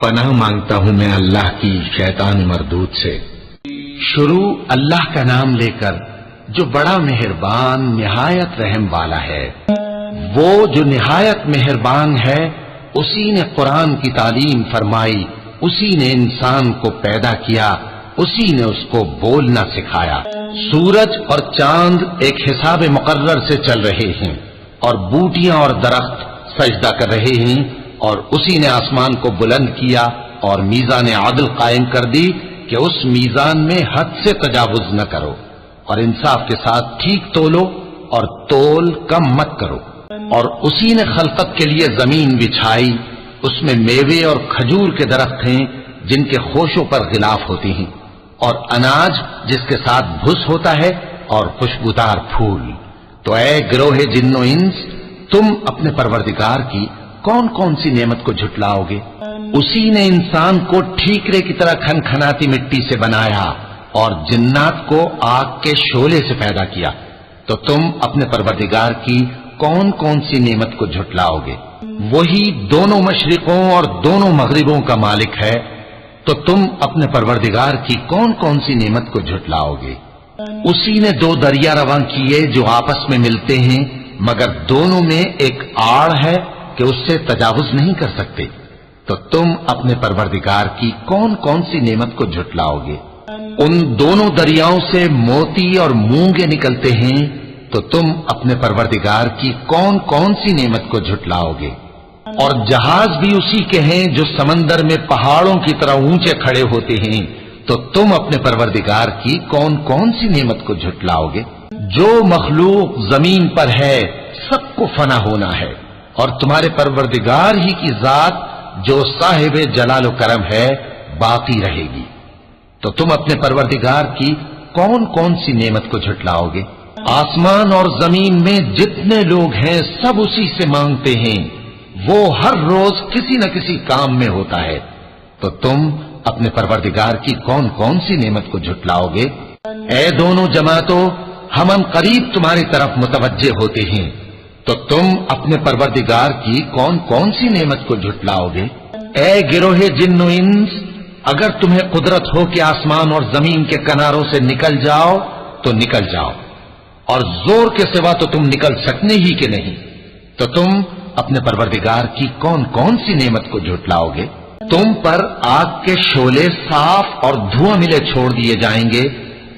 پناہ مانگتا ہوں میں اللہ کی شیطان مردود سے۔ شروع اللہ کا نام لے کر جو بڑا مہربان نہایت رحم والا ہے۔ وہ جو نہایت مہربان ہے اسی نے قرآن کی تعلیم فرمائی، اسی نے انسان کو پیدا کیا، اسی نے اس کو بولنا سکھایا۔ سورج اور چاند ایک حساب مقرر سے چل رہے ہیں اور بوٹیاں اور درخت سجدہ کر رہے ہیں، اور اسی نے آسمان کو بلند کیا اور میزان عدل قائم کر دی کہ اس میزان میں حد سے تجاوز نہ کرو، اور انصاف کے ساتھ ٹھیک تولو اور تول کم مت کرو۔ اور اسی نے خلقت کے لیے زمین بچھائی، اس میں میوے اور کھجور کے درخت ہیں جن کے خوشوں پر غلاف ہوتی ہیں، اور اناج جس کے ساتھ بھس ہوتا ہے، اور خوشبودار پھول۔ تو اے گروہ جن و انس، تم اپنے پروردگار کی کون کون سی نعمت کو جھٹلاؤ گے؟ اسی نے انسان کو ٹھیکرے کی طرح کھنکھناتی مٹی سے بنایا اور جنات کو آگ کے شعلے سے پیدا کیا، تو تم اپنے پروردگار کی کون کون سی نعمت کو جھٹلاؤ گے؟ وہی دونوں مشرقوں اور دونوں مغربوں کا مالک ہے، تو تم اپنے پروردگار کی کون کون سی نعمت کو جھٹلاؤ گے؟ اسی نے دو دریا رواں کیے جو آپس میں ملتے ہیں، مگر دونوں میں ایک آڑ ہے کہ اس سے تجاوز نہیں کر سکتے، تو تم اپنے پروردگار کی کون کون سی نعمت کو جھٹلاؤ گے؟ ان دونوں دریاؤں سے موتی اور مونگے نکلتے ہیں، تو تم اپنے پروردگار کی کون کون سی نعمت کو جھٹلاؤ گے؟ اور جہاز بھی اسی کے ہیں جو سمندر میں پہاڑوں کی طرح اونچے کھڑے ہوتے ہیں، تو تم اپنے پروردگار کی کون کون سی نعمت کو جھٹلاؤ گے؟ جو مخلوق زمین پر ہے سب کو فنا ہونا ہے، اور تمہارے پروردگار ہی کی ذات جو صاحب جلال و کرم ہے باقی رہے گی۔ تو تم اپنے پروردگار کی کون کون سی نعمت کو جھٹلاؤ گے؟ آسمان اور زمین میں جتنے لوگ ہیں سب اسی سے مانگتے ہیں، وہ ہر روز کسی نہ کسی کام میں ہوتا ہے، تو تم اپنے پروردگار کی کون کون سی نعمت کو جھٹلاؤ گے؟ اے دونوں جماعتوں، ہم قریب تمہاری طرف متوجہ ہوتے ہیں، تو تم اپنے پروردگار کی کون کون سی نعمت کو جھٹلاؤ گے؟ اے گروہ جن و انس، اگر تمہیں قدرت ہو کہ آسمان اور زمین کے کناروں سے نکل جاؤ تو نکل جاؤ، اور زور کے سوا تو تم نکل سکنے ہی کہ نہیں، تو تم اپنے پروردگار کی کون کون سی نعمت کو جھٹلاؤ گے؟ تم پر آگ کے شعلے صاف اور دھواں ملے چھوڑ دیے جائیں گے،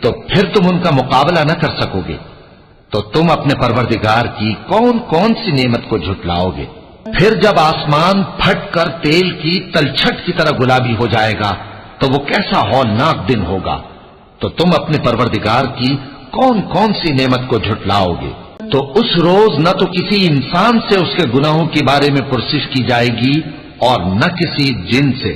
تو پھر تم ان کا مقابلہ نہ کر سکو گے، تو تم اپنے پروردگار کی کون کون سی نعمت کو جھٹلاؤ گے؟ پھر جب آسمان پھٹ کر تیل کی تلچھٹ کی طرح گلابی ہو جائے گا تو وہ کیسا ہولناک دن ہوگا، تو تم اپنے پروردگار کی کون کون سی نعمت کو جھٹلاؤ گے؟ تو اس روز نہ تو کسی انسان سے اس کے گناہوں کے بارے میں پرسش کی جائے گی اور نہ کسی جن سے،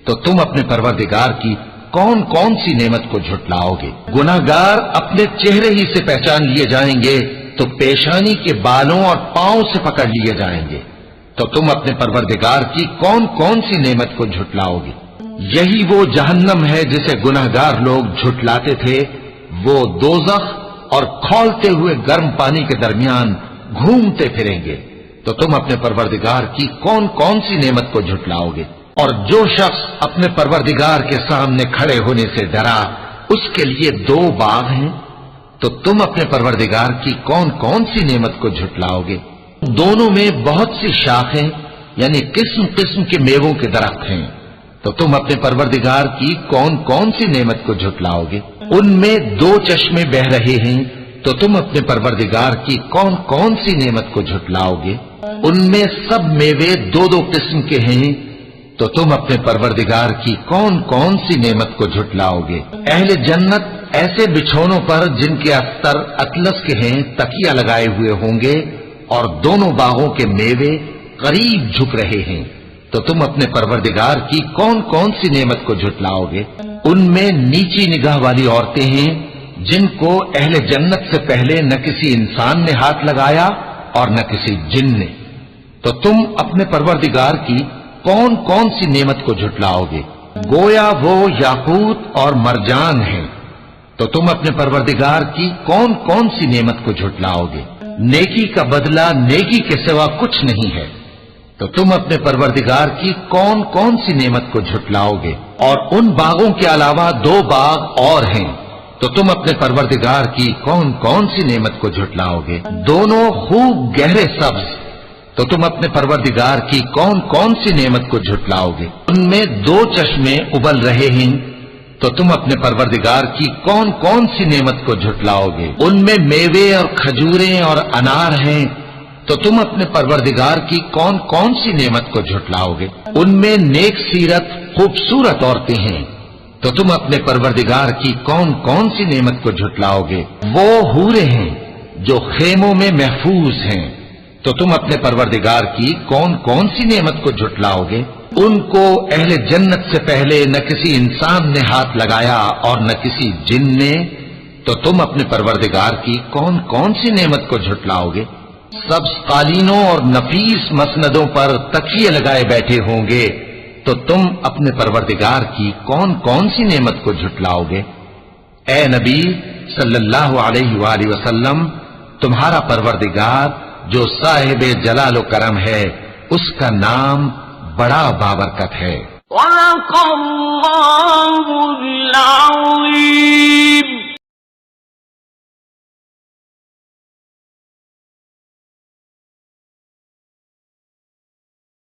تو تم اپنے پروردگار کی کون کون سی نعمت کو جھٹلاؤ گے؟ گناہگار اپنے چہرے ہی سے پہچان لیے جائیں گے تو پیشانی کے بالوں اور پاؤں سے پکڑ لیے جائیں گے، تو تم اپنے پروردگار کی کون کون سی نعمت کو جھٹلاؤ گے؟ یہی وہ جہنم ہے جسے گناہگار لوگ جھٹلاتے تھے، وہ دوزخ اور کھولتے ہوئے گرم پانی کے درمیان گھومتے پھریں گے، تو تم اپنے پروردگار کی کون کون سی نعمت کو جھٹلاؤ گے؟ اور جو شخص اپنے پروردگار کے سامنے کھڑے ہونے سے ڈرا اس کے لیے دو باغ ہیں، تو تم اپنے پروردگار کی کون کون سی نعمت کو جھٹلاؤ گے؟ دونوں میں بہت سی شاخیں یعنی قسم قسم کے میووں کے درخت ہیں، تو تم اپنے پروردگار کی کون کون سی نعمت کو جھٹلاؤ گے؟ ان میں دو چشمے بہ رہے ہیں، تو تم اپنے پروردگار کی کون کون سی نعمت کو جھٹلاؤ گے؟ ان میں سب میوے دو دو قسم کے ہیں، تو تم اپنے پروردگار کی کون کون سی نعمت کو جھٹلاؤ گے؟ اہل جنت ایسے بچھونوں پر جن کے استر اطلس کے ہیں تکیہ لگائے ہوئے ہوں گے، اور دونوں باغوں کے میوے قریب جھک رہے ہیں، تو تم اپنے پروردگار کی کون کون سی نعمت کو جھٹلاؤ گے؟ ان میں نیچی نگاہ والی عورتیں ہیں جن کو اہل جنت سے پہلے نہ کسی انسان نے ہاتھ لگایا اور نہ کسی جن نے، تو تم اپنے پروردگار کی کون کون سی نعمت کو جھٹلاؤ گے؟ گویا وہ یاقوت اور مرجان ہیں، تو تم اپنے پروردگار کی کون کون سی نعمت کو جھٹلاؤ گے؟ نیکی کا بدلہ نیکی کے سوا کچھ نہیں ہے، تو تم اپنے پروردگار کی کون کون سی نعمت کو جھٹلاؤ گے؟ اور ان باغوں کے علاوہ 2 باغ اور ہیں، تو تم اپنے پروردگار کی کون کون سی نعمت کو جھٹلاؤ گے؟ دونوں خوب گہرے سبز، تو تم اپنے پروردگار کی کون کون سی نعمت کو جھٹلاؤ گے؟ ان میں 2 چشمے ابل رہے ہیں، تو تم اپنے پروردگار کی کون کون سی نعمت کو جھٹلاؤ گے؟ ان میں میوے اور کھجوریں اور انار ہیں، تو تم اپنے پروردگار کی کون کون سی نعمت کو جھٹلاؤ گے؟ ان میں نیک سیرت خوبصورت عورتیں ہیں، تو تم اپنے پروردگار کی کون کون سی نعمت کو جھٹلاؤ گے؟ وہ حوریں ہیں جو خیموں میں محفوظ ہیں، تو تم اپنے پروردگار کی کون کون سی نعمت کو جھٹلاؤ گے؟ ان کو اہل جنت سے پہلے نہ کسی انسان نے ہاتھ لگایا اور نہ کسی جن نے، تو تم اپنے پروردگار کی کون کون سی نعمت کو جھٹلاؤ گے؟ سبز قالینوں اور نفیس مسندوں پر تکیے لگائے بیٹھے ہوں گے، تو تم اپنے پروردگار کی کون کون سی نعمت کو جھٹلاؤ گے؟ اے نبی صلی اللہ علیہ وآلہ وسلم، تمہارا پروردگار جو صاحب جلال و کرم ہے، اس کا نام بڑا بابرکت ہے۔ وَلَقَ اللَّهُ الْعَظِيمُ۔